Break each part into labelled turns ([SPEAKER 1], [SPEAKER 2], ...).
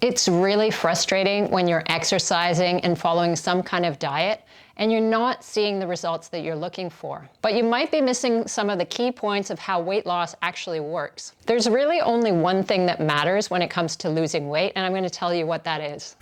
[SPEAKER 1] It's really frustrating when you're exercising and following some kind of diet and you're not seeing the results that you're looking for. But you might be missing some of the key points of how weight loss actually works. There's really only one thing that matters when it comes to losing weight, and I'm going to tell you what that is.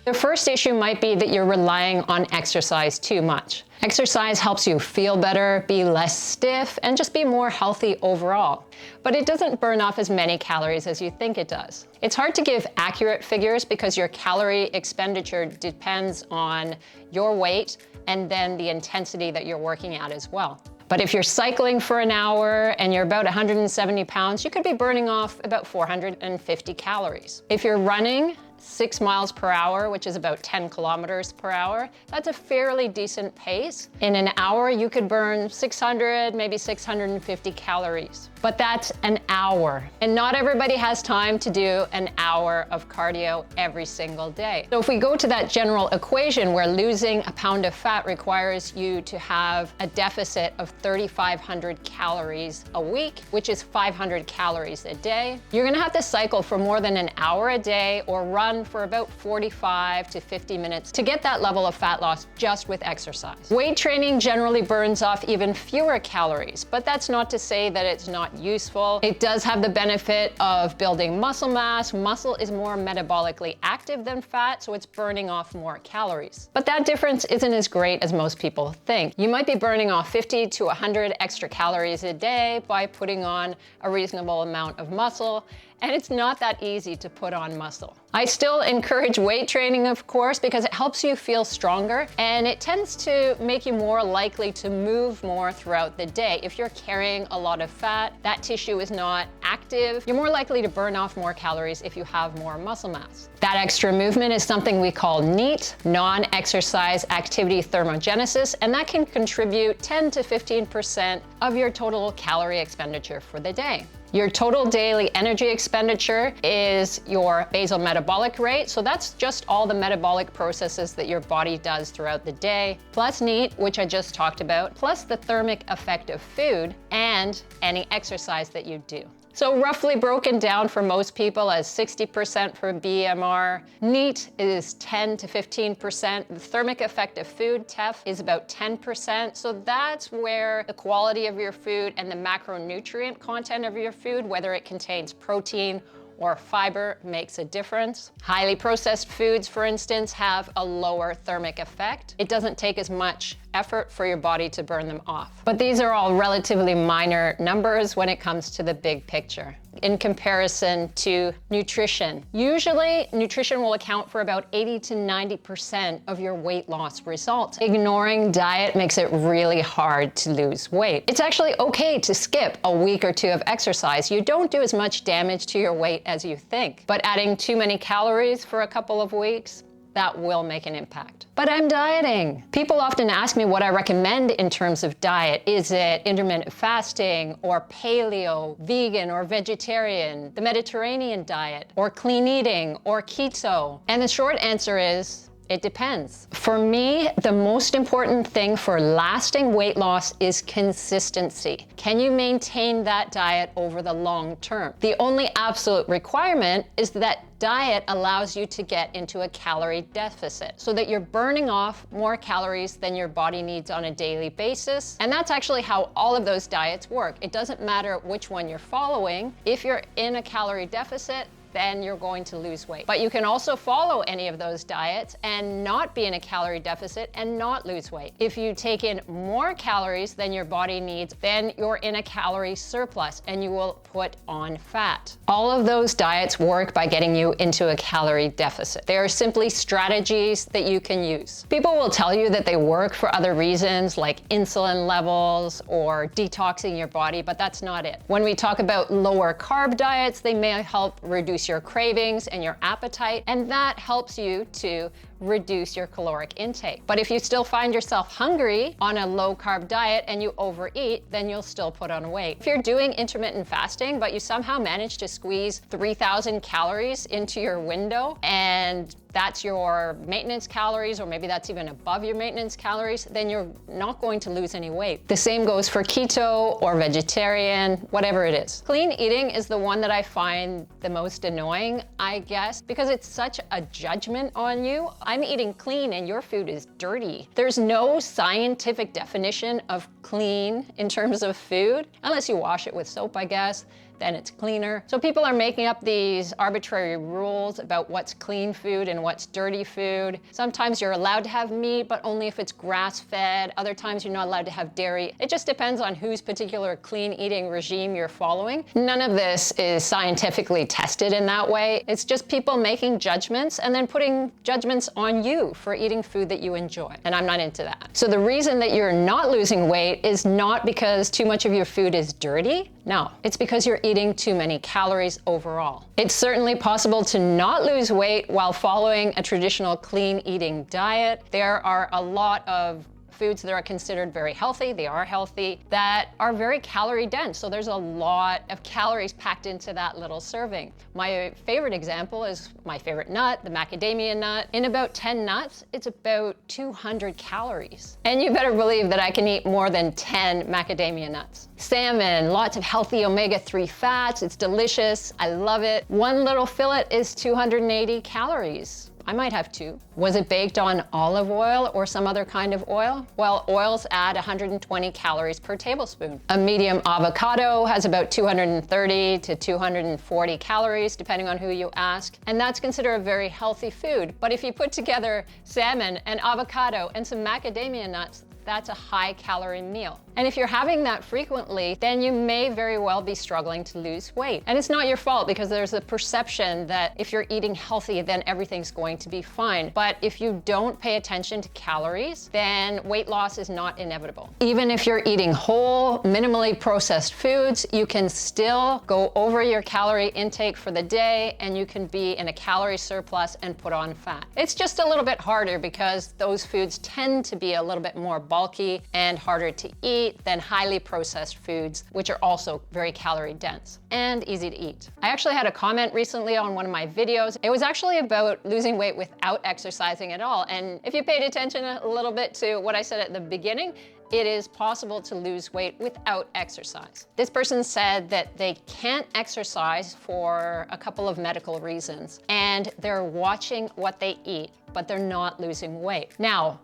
[SPEAKER 1] The first issue might be that you're relying on exercise too much. Exercise helps you feel better, be less stiff, and just be more healthy overall. But it doesn't burn off as many calories as you think it does. It's hard to give accurate figures because your calorie expenditure depends on your weight and then the intensity that you're working at as well. But if you're cycling for an hour and you're about 170 pounds, you could be burning off about 450 calories. If you're running 6 miles per hour, which is about 10 kilometers per hour, that's a fairly decent pace. In an hour, you could burn 600, maybe 650 calories. But that's an hour. And not everybody has time to do an hour of cardio every single day. So if we go to that general equation where losing a pound of fat requires you to have a deficit of 3,500 calories a week, which is 500 calories a day, you're gonna have to cycle for more than an hour a day or run for about 45 to 50 minutes to get that level of fat loss just with exercise. Weight training generally burns off even fewer calories, but that's not to say that it's not useful. It does have the benefit of building muscle mass. Muscle is more metabolically active than fat, so it's burning off more calories. But that difference isn't as great as most people think. You might be burning off 50 to 100 extra calories a day by putting on a reasonable amount of muscle, and it's not that easy to put on muscle. I still encourage weight training, of course, because it helps you feel stronger and it tends to make you more likely to move more throughout the day. If you're carrying a lot of fat, that tissue is not active, you're more likely to burn off more calories if you have more muscle mass. That extra movement is something we call NEAT, non-exercise activity thermogenesis, and that can contribute 10 to 15% of your total calorie expenditure for the day. Your total daily energy expenditure is your basal metabolic rate, so that's just all the metabolic processes that your body does throughout the day, plus NEAT, which I just talked about, plus the thermic effect of food and any exercise that you do. So roughly broken down for most people as 60% for BMR. NEAT is 10 to 15%. The thermic effect of food, TEF, is about 10%. So that's where the quality of your food and the macronutrient content of your food, whether it contains protein or fiber, makes a difference. Highly processed foods, for instance, have a lower thermic effect. It doesn't take as much effort for your body to burn them off. But these are all relatively minor numbers when it comes to the big picture. In comparison to nutrition, usually nutrition will account for about 80 to 90% of your weight loss result. Ignoring diet makes it really hard to lose weight. It's actually okay to skip a week or two of exercise. You don't do as much damage to your weight as you think. But adding too many calories for a couple of weeks, that will make an impact. But I'm dieting. People often ask me what I recommend in terms of diet. Is it intermittent fasting or paleo, vegan or vegetarian, the Mediterranean diet, or clean eating or keto? And the short answer is, it depends. For me, the most important thing for lasting weight loss is consistency. Can you maintain that diet over the long term? The only absolute requirement is that diet allows you to get into a calorie deficit so that you're burning off more calories than your body needs on a daily basis. And that's actually how all of those diets work. It doesn't matter which one you're following. If you're in a calorie deficit, then you're going to lose weight. But you can also follow any of those diets and not be in a calorie deficit and not lose weight. If you take in more calories than your body needs, then you're in a calorie surplus and you will put on fat. All of those diets work by getting you into a calorie deficit. They are simply strategies that you can use. People will tell you that they work for other reasons like insulin levels or detoxing your body, but that's not it. When we talk about lower carb diets, they may help reduce your cravings and your appetite, and that helps you to reduce your caloric intake. But if you still find yourself hungry on a low carb diet and you overeat, then you'll still put on weight. If you're doing intermittent fasting, but you somehow manage to squeeze 3,000 calories into your window, and that's your maintenance calories, or maybe that's even above your maintenance calories, then you're not going to lose any weight. The same goes for keto or vegetarian, whatever it is. Clean eating is the one that I find the most annoying, I guess, because it's such a judgment on you. I'm eating clean and your food is dirty. There's no scientific definition of clean in terms of food, unless you wash it with soap, I guess. Then it's cleaner. So people are making up these arbitrary rules about what's clean food and what's dirty food. Sometimes you're allowed to have meat, but only if it's grass-fed. Other times you're not allowed to have dairy. It just depends on whose particular clean eating regime you're following. None of this is scientifically tested in that way. It's just people making judgments and then putting judgments on you for eating food that you enjoy. And I'm not into that. So the reason that you're not losing weight is not because too much of your food is dirty. No, it's because you're eating too many calories overall. It's certainly possible to not lose weight while following a traditional clean eating diet. There are a lot of foods that are considered very healthy, they are healthy, that are very calorie dense. So there's a lot of calories packed into that little serving. My favorite example is my favorite nut, the macadamia nut. In about 10 nuts, it's about 200 calories. And you better believe that I can eat more than 10 macadamia nuts. Salmon, lots of healthy omega-3 fats. It's delicious. I love it. One little fillet is 280 calories. I might have two. Was it baked on olive oil or some other kind of oil? Well, oils add 120 calories per tablespoon. A medium avocado has about 230 to 240 calories, depending on who you ask. And that's considered a very healthy food. But if you put together salmon and avocado and some macadamia nuts, that's a high calorie meal. And if you're having that frequently, then you may very well be struggling to lose weight. And it's not your fault, because there's a perception that if you're eating healthy, then everything's going to be fine. But if you don't pay attention to calories, then weight loss is not inevitable. Even if you're eating whole, minimally processed foods, you can still go over your calorie intake for the day, and you can be in a calorie surplus and put on fat. It's just a little bit harder because those foods tend to be a little bit more bulky and harder to eat than highly processed foods, which are also very calorie dense and easy to eat. I actually had a comment recently on one of my videos. It was actually about losing weight without exercising at all. And if you paid attention a little bit to what I said at the beginning, it is possible to lose weight without exercise. This person said that they can't exercise for a couple of medical reasons, and they're watching what they eat, but they're not losing weight. Now,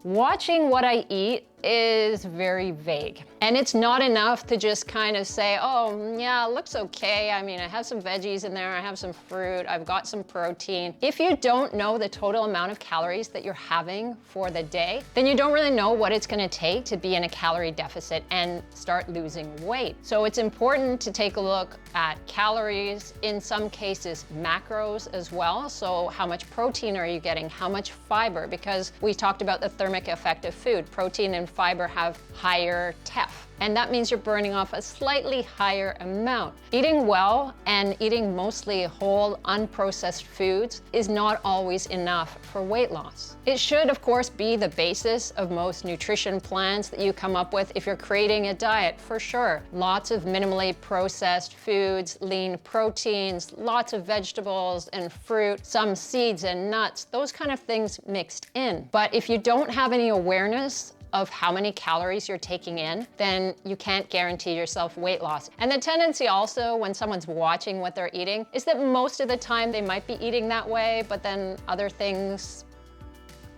[SPEAKER 1] watching what I eat is very vague. And it's not enough to just kind of say, oh yeah, it looks okay. I mean, I have some veggies in there, I have some fruit, I've got some protein. If you don't know the total amount of calories that you're having for the day, then you don't really know what it's gonna take to be in a calorie deficit and start losing weight. So it's important to take a look at calories, in some cases macros as well. So how much protein are you getting? How much fiber? Because we talked about the thermic effect of food. Protein and fiber have higher TEF, and that means you're burning off a slightly higher amount. Eating well and eating mostly whole, unprocessed foods is not always enough for weight loss. It should, of course, be the basis of most nutrition plans that you come up with if you're creating a diet, for sure. Lots of minimally processed foods, lean proteins, lots of vegetables and fruit, some seeds and nuts, those kind of things mixed in. But if you don't have any awareness of how many calories you're taking in, then you can't guarantee yourself weight loss. And the tendency also, when someone's watching what they're eating, is that most of the time they might be eating that way, but then other things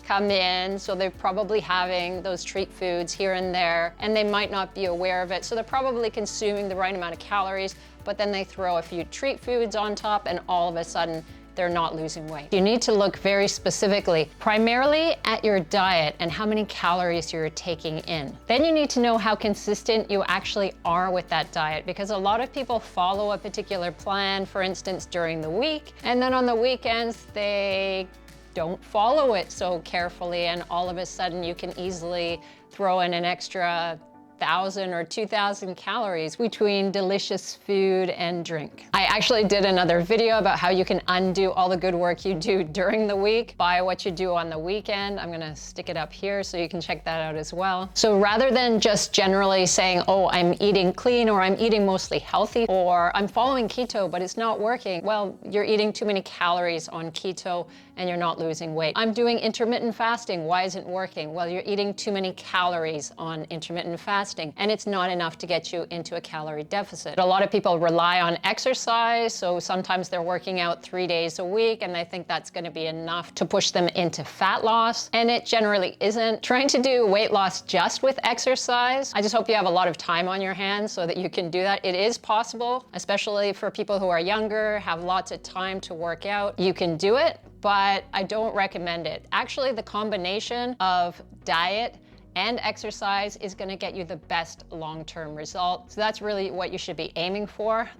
[SPEAKER 1] come in, so they're probably having those treat foods here and there, and they might not be aware of it. So they're probably consuming the right amount of calories, but then they throw a few treat foods on top, and all of a sudden, they're not losing weight. You need to look very specifically, primarily at your diet and how many calories you're taking in. Then you need to know how consistent you actually are with that diet, because a lot of people follow a particular plan, for instance, during the week, and then on the weekends, they don't follow it so carefully, and all of a sudden you can easily throw in an extra 1,000 or 2,000 calories between delicious food and drink. I actually did another video about how you can undo all the good work you do during the week by what you do on the weekend. I'm gonna stick it up here so you can check that out as well. So rather than just generally saying, oh, I'm eating clean, or I'm eating mostly healthy, or I'm following keto, but it's not working, well, you're eating too many calories on keto and you're not losing weight. I'm doing intermittent fasting. Why isn't it working? Well, you're eating too many calories on intermittent fasting, and it's not enough to get you into a calorie deficit. A lot of people rely on exercise, so sometimes they're working out 3 days a week and they think that's gonna be enough to push them into fat loss, and it generally isn't. Trying to do weight loss just with exercise, I just hope you have a lot of time on your hands so that you can do that. It is possible, especially for people who are younger, have lots of time to work out. You can do it, but I don't recommend it. Actually, the combination of diet and exercise is gonna get you the best long-term result. So that's really what you should be aiming for.